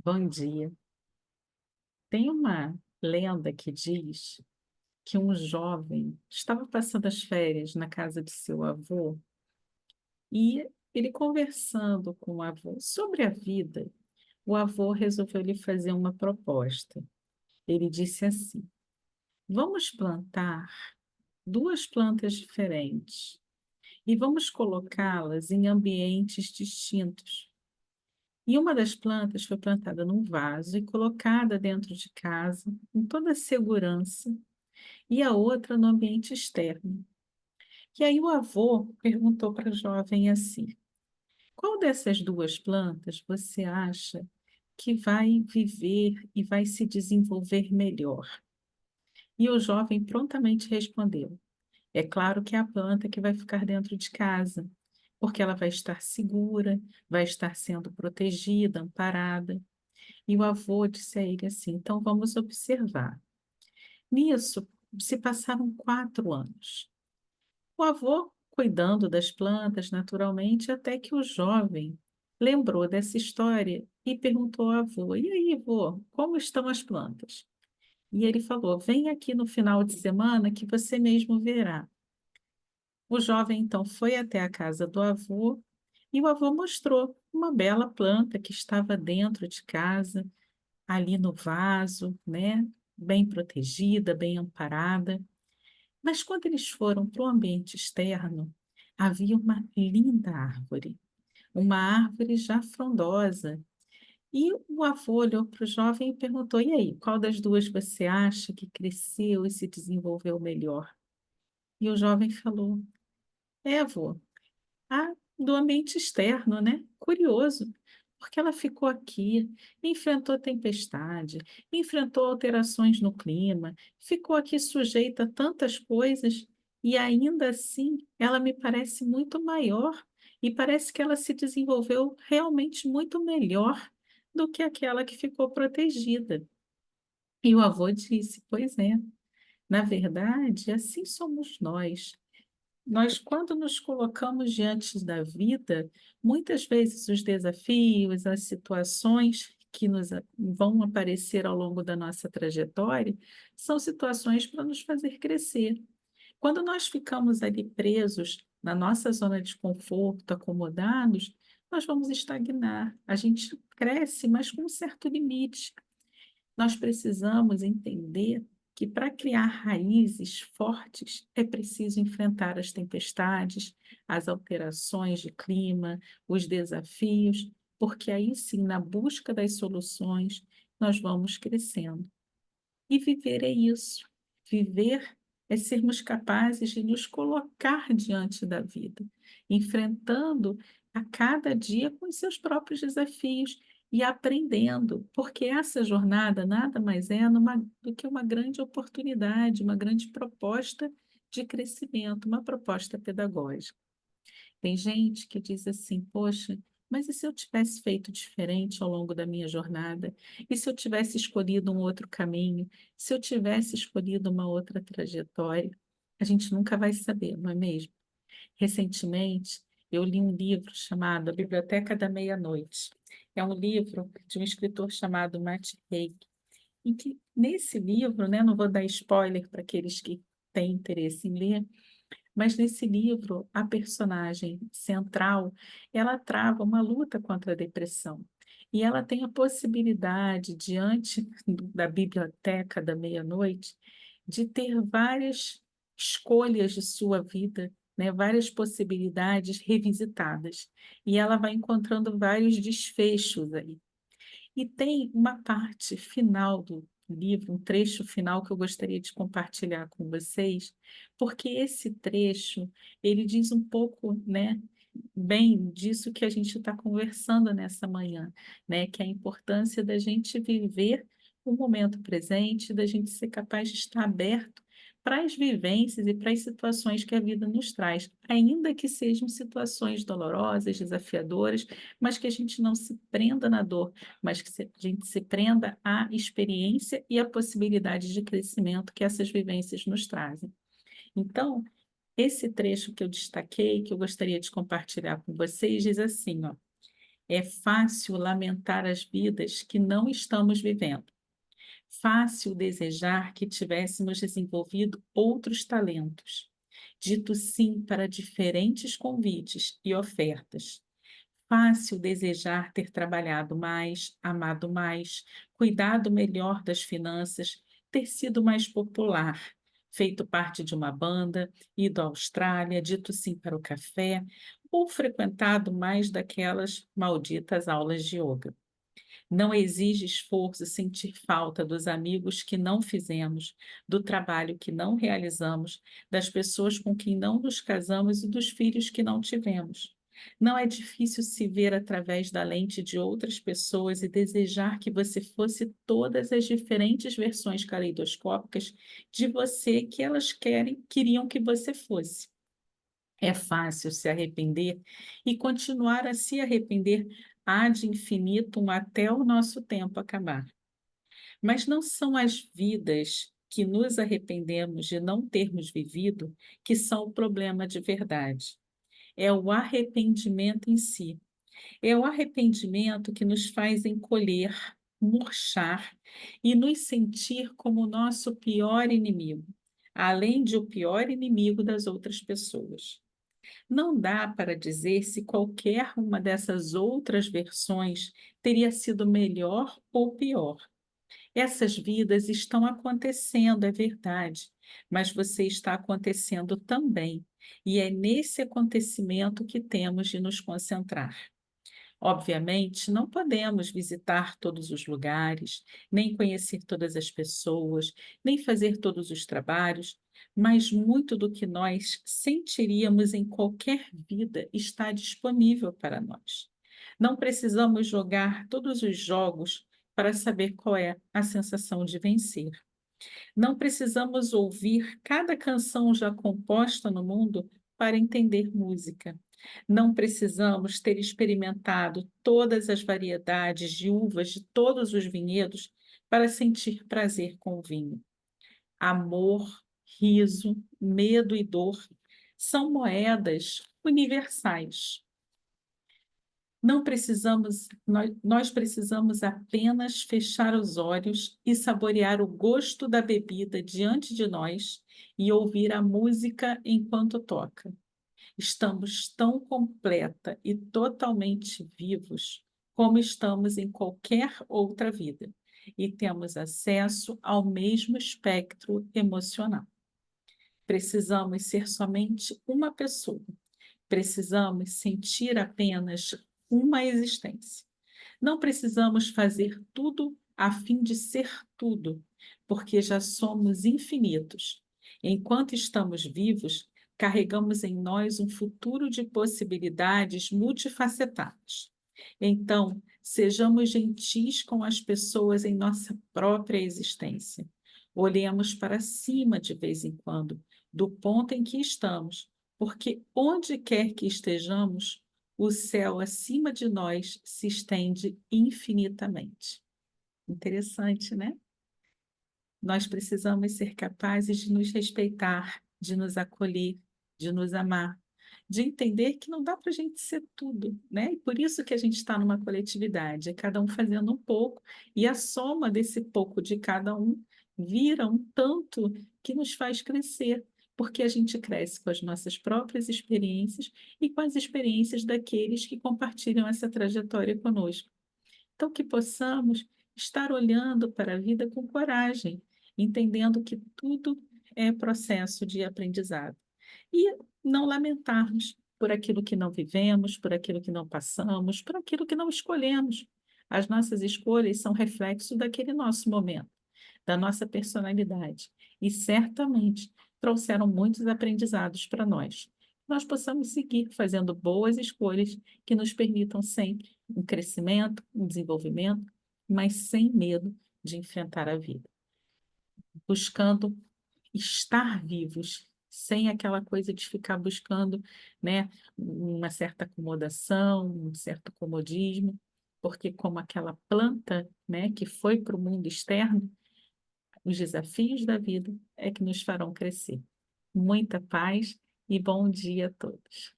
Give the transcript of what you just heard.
Bom dia. Tem uma lenda que diz que um jovem estava passando as férias na casa de seu avô e ele conversando com o avô sobre a vida, o avô resolveu lhe fazer uma proposta. Ele disse assim: vamos plantar duas plantas diferentes e vamos colocá-las em ambientes distintos. E uma das plantas foi plantada num vaso e colocada dentro de casa, com toda a segurança, e a outra no ambiente externo. E aí o avô perguntou para a jovem assim: qual dessas duas plantas você acha que vai viver e vai se desenvolver melhor? E o jovem prontamente respondeu: é claro que é a planta que vai ficar dentro de casa, porque ela vai estar segura, vai estar sendo protegida, amparada. E o avô disse a ele assim: então vamos observar. Nisso se passaram 4 anos. O avô cuidando das plantas naturalmente, até que o jovem lembrou dessa história e perguntou ao avô: e aí, avô, como estão as plantas? E ele falou: vem aqui no final de semana que você mesmo verá. O jovem então foi até a casa do avô e o avô mostrou uma bela planta que estava dentro de casa, ali no vaso, né? Bem protegida, bem amparada. Mas quando eles foram para o ambiente externo, havia uma árvore já frondosa. E o avô olhou para o jovem e perguntou: e aí, qual das duas você acha que cresceu e se desenvolveu melhor? E o jovem falou: é, avô, a do ambiente externo, né? Curioso, porque ela ficou aqui, enfrentou tempestade, enfrentou alterações no clima, ficou aqui sujeita a tantas coisas e ainda assim ela me parece muito maior e parece que ela se desenvolveu realmente muito melhor do que aquela que ficou protegida. E o avô disse: pois é, na verdade, assim somos nós. Nós, quando nos colocamos diante da vida, muitas vezes os desafios, as situações que vão aparecer ao longo da nossa trajetória, são situações para nos fazer crescer. Quando nós ficamos ali presos na nossa zona de conforto, acomodados, nós vamos estagnar. A gente cresce, mas com um certo limite. Nós precisamos entender que para criar raízes fortes é preciso enfrentar as tempestades, as alterações de clima, os desafios, porque aí sim, na busca das soluções, nós vamos crescendo. E viver é isso. Viver é sermos capazes de nos colocar diante da vida, enfrentando a cada dia com os seus próprios desafios e aprendendo, porque essa jornada nada mais é do que uma grande oportunidade, uma grande proposta de crescimento, uma proposta pedagógica. Tem gente que diz assim: poxa, mas e se eu tivesse feito diferente ao longo da minha jornada? E se eu tivesse escolhido um outro caminho? Se eu tivesse escolhido uma outra trajetória? A gente nunca vai saber, não é mesmo? Recentemente, eu li um livro chamado A Biblioteca da Meia-Noite. É um livro de um escritor chamado Matt Haig. Em que, nesse livro, né, não vou dar spoiler para aqueles que têm interesse em ler, mas nesse livro, a personagem central, ela trava uma luta contra a depressão. E ela tem a possibilidade, diante da biblioteca da meia-noite, de ter várias escolhas de sua vida, né? Várias possibilidades revisitadas. E ela vai encontrando vários desfechos aí. E tem uma parte final do livro, um trecho final que eu gostaria de compartilhar com vocês, porque esse trecho, ele diz um pouco, né, bem disso que a gente está conversando nessa manhã, né, que é a importância da gente viver o momento presente, da gente ser capaz de estar aberto para as vivências e para as situações que a vida nos traz, ainda que sejam situações dolorosas, desafiadoras, mas que a gente não se prenda na dor, mas que a gente se prenda à experiência e à possibilidade de crescimento que essas vivências nos trazem. Então, esse trecho que eu destaquei, que eu gostaria de compartilhar com vocês, diz assim, ó: É fácil lamentar as vidas que não estamos vivendo. Fácil desejar que tivéssemos desenvolvido outros talentos. Dito sim para diferentes convites e ofertas. Fácil desejar ter trabalhado mais, amado mais, cuidado melhor das finanças, ter sido mais popular, feito parte de uma banda, ido à Austrália, dito sim para o café, ou frequentado mais daquelas malditas aulas de yoga. Não exige esforço sentir falta dos amigos que não fizemos, do trabalho que não realizamos, das pessoas com quem não nos casamos e dos filhos que não tivemos. Não é difícil se ver através da lente de outras pessoas e desejar que você fosse todas as diferentes versões caleidoscópicas de você que elas queriam que você fosse. É fácil se arrepender e continuar a se arrepender ad infinitum até o nosso tempo acabar. Mas não são as vidas que nos arrependemos de não termos vivido que são o problema de verdade. É o arrependimento em si. É o arrependimento que nos faz encolher, murchar e nos sentir como o nosso pior inimigo, além de o pior inimigo das outras pessoas. Não dá para dizer se qualquer uma dessas outras versões teria sido melhor ou pior. Essas vidas estão acontecendo, é verdade, mas você está acontecendo também, e é nesse acontecimento que temos de nos concentrar. Obviamente, não podemos visitar todos os lugares, nem conhecer todas as pessoas, nem fazer todos os trabalhos, mas muito do que nós sentiríamos em qualquer vida está disponível para nós. Não precisamos jogar todos os jogos para saber qual é a sensação de vencer. Não precisamos ouvir cada canção já composta no mundo para entender música. Não precisamos ter experimentado todas as variedades de uvas de todos os vinhedos para sentir prazer com o vinho. Amor, riso, medo e dor são moedas universais. Não precisamos, nós precisamos apenas fechar os olhos e saborear o gosto da bebida diante de nós e ouvir a música enquanto toca. Estamos tão completa e totalmente vivos como estamos em qualquer outra vida e temos acesso ao mesmo espectro emocional. Precisamos ser somente uma pessoa. Precisamos sentir apenas uma existência. Não precisamos fazer tudo a fim de ser tudo, porque já somos infinitos. Enquanto estamos vivos, carregamos em nós um futuro de possibilidades multifacetadas. Então, sejamos gentis com as pessoas em nossa própria existência. Olhemos para cima de vez em quando, do ponto em que estamos, porque onde quer que estejamos, o céu acima de nós se estende infinitamente. Interessante, né? Nós precisamos ser capazes de nos respeitar, de nos acolher, de nos amar, de entender que não dá para a gente ser tudo, né? E por isso que a gente está numa coletividade, é cada um fazendo um pouco, e a soma desse pouco de cada um vira um tanto que nos faz crescer, porque a gente cresce com as nossas próprias experiências e com as experiências daqueles que compartilham essa trajetória conosco. Então, que possamos estar olhando para a vida com coragem, entendendo que tudo é processo de aprendizado. E não lamentarmos por aquilo que não vivemos, por aquilo que não passamos, por aquilo que não escolhemos. As nossas escolhas são reflexo daquele nosso momento, da nossa personalidade. E certamente trouxeram muitos aprendizados para nós. Nós possamos seguir fazendo boas escolhas que nos permitam sempre um crescimento, um desenvolvimento, mas sem medo de enfrentar a vida, buscando estar vivos, sem aquela coisa de ficar buscando, né, uma certa acomodação, um certo comodismo, porque como aquela planta, né, que foi para o mundo externo, os desafios da vida é que nos farão crescer. Muita paz e bom dia a todos.